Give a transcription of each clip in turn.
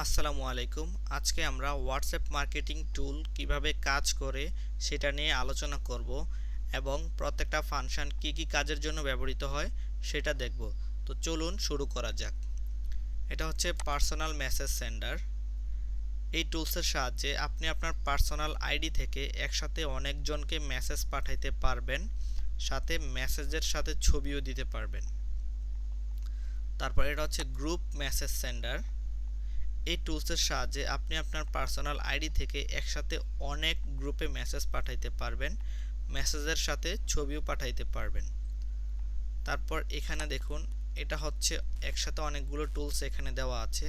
আসসালামু আলাইকুম। আজকে আমরা হোয়াটসঅ্যাপ মার্কেটিং টুল কিভাবে কাজ করে সেটা নিয়ে আলোচনা করব এবং প্রত্যেকটা ফাংশন কি কি কাজের জন্য ব্যবহৃত হয় সেটা দেখব। তো চলুন শুরু করা যাক। এটা হচ্ছে পার্সোনাল মেসেজ সেন্ডার। এই টুলসের সাহায্যে আপনি আপনার পার্সোনাল আইডি থেকে একসাথে অনেকজনকে মেসেজ পাঠাইতে পারবেন, সাথে মেসেজের সাথে ছবিও দিতে পারবেন। তারপর এটা হচ্ছে গ্রুপ মেসেজ সেন্ডার। এই টুলসের সাহায্যে আপনি আপনার পার্সোনাল আইডি থেকে একসাথে অনেক গ্রুপে মেসেজ পাঠাইতে পারবেন, মেসেজের সাথে ছবিও পাঠাইতে পারবেন। তারপর এখানে দেখুন, এটা হচ্ছে একসাথে অনেকগুলো টুলস এখানে দেওয়া আছে।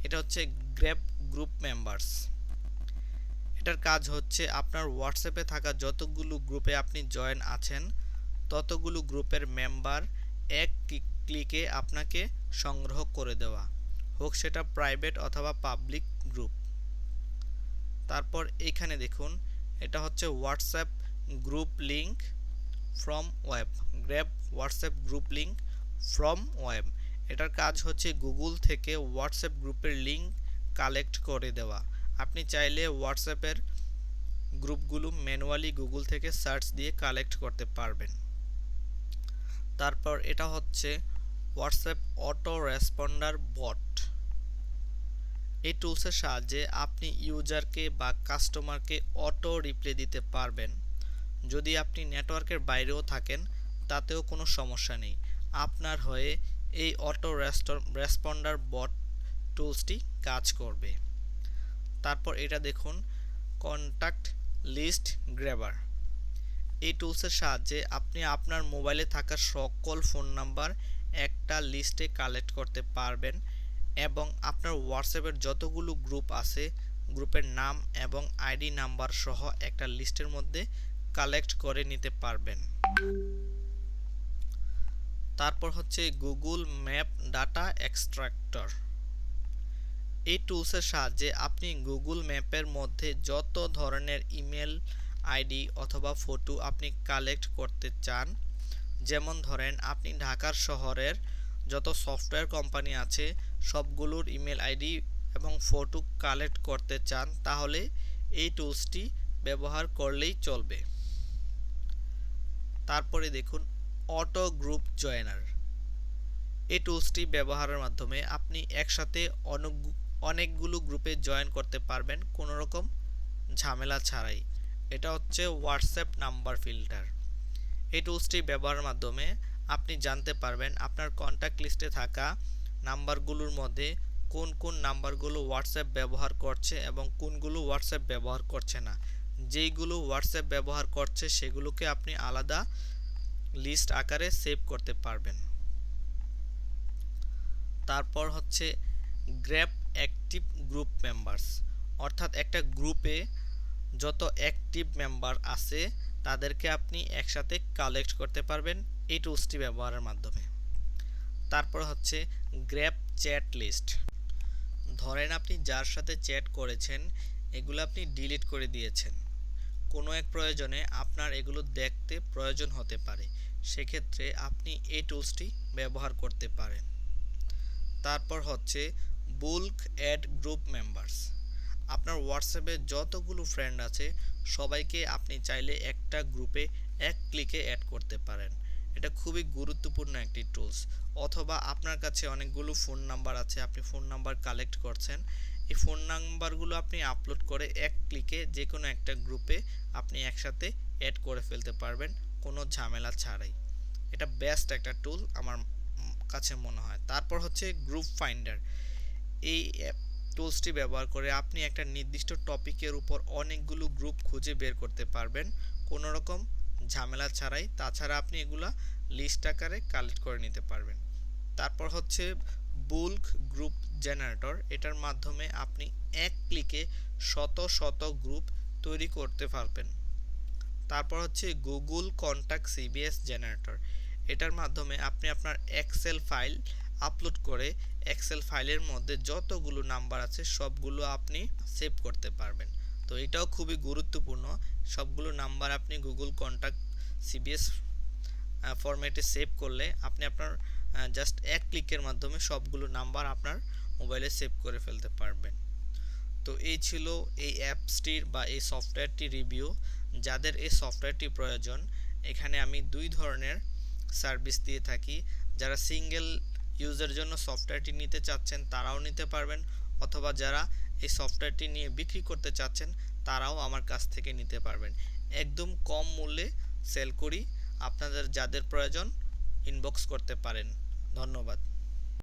এটা হচ্ছে গ্র্যাব গ্রুপ মেম্বার্স। এটার কাজ হচ্ছে আপনার হোয়াটসঅ্যাপে থাকা যতগুলো গ্রুপে আপনি জয়েন আছেন ততগুলো গ্রুপের মেম্বার এক ক্লিকে আপনাকে সংগ্রহ করে দেওয়া, হোক সেটা প্রাইভেট অথবা পাবলিক গ্রুপ। তারপর এইখানে দেখুন, এটা হচ্ছে WhatsApp group link from web. Grab WhatsApp group link from web. এটার কাজ হচ্ছে গুগল থেকে হোয়াটসঅ্যাপ গ্রুপের লিংক কালেক্ট করে দেওয়া। আপনি চাইলে হোয়াটসঅ্যাপের গ্রুপগুলো ম্যানুয়ালি গুগল থেকে সার্চ দিয়ে কালেক্ট করতে পারবেন। তারপর এটা হচ্ছে হোয়াটসঅ্যাপ অটো রেসপন্ডার বট। এই টুলসের সাহায্যে আপনি ইউজারকে বা কাস্টমারকে অটো রিপ্লাই দিতে পারবেন। যদি আপনি নেটওয়ার্কের বাইরেও থাকেন তাতেও কোনো সমস্যা নেই, আপনার হয়ে এই অটো রেসপন্ডার বট টুলসটি কাজ করবে। তারপর এটা দেখুন, কন্ট্যাক্ট লিস্ট গ্র্যাবার। এই টুলসের সাহায্যে আপনি আপনার মোবাইলে থাকা সকল ফোন নাম্বার একটা লিস্টে কালেক্ট করতে পারবেন এবং আপনার হোয়াটসঅ্যাপের যতগুলো গ্রুপ আছে গ্রুপের নাম এবং আইডি নাম্বার সহ একটা লিস্টের মধ্যে কালেক্ট করে নিতে পারবেন। তারপর হচ্ছে গুগল ম্যাপ ডাটা এক্সট্রাক্টর। এই টুলসের সাহায্যে আপনি গুগল ম্যাপের মধ্যে যত ধরনের ইমেল আইডি অথবা ফটো আপনি কালেক্ট করতে চান, যেমন ধরেন আপনি ঢাকার শহরের যত সফটওয়্যার কোম্পানি আছে সবগুলোর ইমেল আইডি এবং ফটো কালেক্ট করতে চান, তাহলে এই টুলসটি ব্যবহার করলেই চলবে। তারপরে দেখুন, অটো গ্রুপ জয়েনার। এই টুলসটি ব্যবহারের মাধ্যমে আপনি একসাথে অনেকগুলো গ্রুপে জয়েন করতে পারবেন কোনো রকম ঝামেলা ছাড়াই। এটা হচ্ছে হোয়াটসঅ্যাপ নাম্বার ফিল্টার। এই টুলসটি ব্যবহারের মাধ্যমে আপনি জানতে পারবেন আপনার কন্ট্যাক্ট লিস্টে থাকা নাম্বারগুলোর মধ্যে কোন কোন নাম্বারগুলো হোয়াটসঅ্যাপ ব্যবহার করছে এবং কোনগুলো হোয়াটসঅ্যাপ ব্যবহার করছে না। যেইগুলো হোয়াটসঅ্যাপ ব্যবহার করছে সেগুলোকে আপনি আলাদা লিস্ট আকারে সেভ করতে পারবেন। তারপর হচ্ছে গ্র্যাব অ্যাক্টিভ গ্রুপ মেম্বার্স, অর্থাৎ একটা গ্রুপে যত অ্যাক্টিভ মেম্বার আছে তাদেরকে আপনি একসাথে কালেক্ট করতে পারবেন এই টুলসটি ব্যবহারের মাধ্যমে। তারপর হচ্ছে গ্র্যাব চ্যাট লিস্ট। ধরেন আপনি যার সাথে চ্যাট করেছেন এগুলো আপনি ডিলিট করে দিয়েছেন, কোনো এক প্রয়োজনে আপনার এগুলো দেখতে প্রয়োজন হতে পারে, সেক্ষেত্রে আপনি এই টুলসটি ব্যবহার করতে পারেন। তারপর হচ্ছে বুলক অ্যাড গ্রুপ মেম্বার্স। আপনার হোয়াটসঅ্যাপে যতগুলো ফ্রেন্ড আছে সবাইকে আপনি চাইলে একটা গ্রুপে এক ক্লিকে অ্যাড করতে পারেন। এটা খুবই গুরুত্বপূর্ণ একটি টুলস। অথবা আপনার কাছে অনেকগুলো ফোন নাম্বার আছে, আপনি ফোন নাম্বার কালেক্ট করছেন, এই ফোন নাম্বারগুলো আপনি আপলোড করে এক ক্লিকে যে কোনো একটা গ্রুপে আপনি একসাথে অ্যাড করে ফেলতে পারবেন কোনো ঝামেলা ছাড়াই। এটা বেস্ট একটা টুল আমার কাছে মনে হয়। তারপর হচ্ছে গ্রুপ ফাইন্ডার। এই টুলসটি ব্যবহার করে আপনি একটা নির্দিষ্ট টপিকের উপর অনেকগুলো গ্রুপ খুঁজে বের করতে পারবেন কোনো রকম ঝামেলা ছাড়াই। তাছাড়া আপনি এগুলা লিস্ট আকারে কালেক্ট করে নিতে পারবেন। তারপর হচ্ছে বুলক গ্রুপ জেনারেটর। এটার মাধ্যমে আপনি এক ক্লিকে শত শত গ্রুপ তৈরি করতে পারবেন। তারপর হচ্ছে গুগল কন্ট্যাক্ট সিবিএস জেনারেটর। এটার মাধ্যমে আপনি আপনার এক্সেল ফাইল আপলোড করে এক্সেল ফাইলের মধ্যে যতগুলো নাম্বার আছে সবগুলো আপনি সেভ করতে পারবেন। তো এটাও খুবই গুরুত্বপূর্ণ, সবগুলো নাম্বার আপনি গুগল কন্ট্যাক্ট সিবিএস ফরম্যাটে সেভ করলে আপনি আপনার জাস্ট এক ক্লিকের মাধ্যমে সবগুলো নাম্বার আপনার মোবাইলে সেভ করে ফেলতে পারবেন। তো এই ছিল এই অ্যাপসটির বা এই সফটওয়্যারটির রিভিউ। যাদের এই সফটওয়্যারটি প্রয়োজন, এখানে আমি দুই ধরনের সার্ভিস দিয়ে থাকি। যারা সিঙ্গেল ইউজের জন্য সফটওয়্যারটি নিতে চাচ্ছেন তারাও নিতে পারবেন, অথবা যারা এই সফটওয়্যারটি নিয়ে বিক্রি করতে চাচ্ছেন তারাও আমার কাছ থেকে নিতে পারবেন। একদম কম মূল্যে সেল করি। আপনাদের যাদের প্রয়োজন ইনবক্স করতে পারেন। ধন্যবাদ।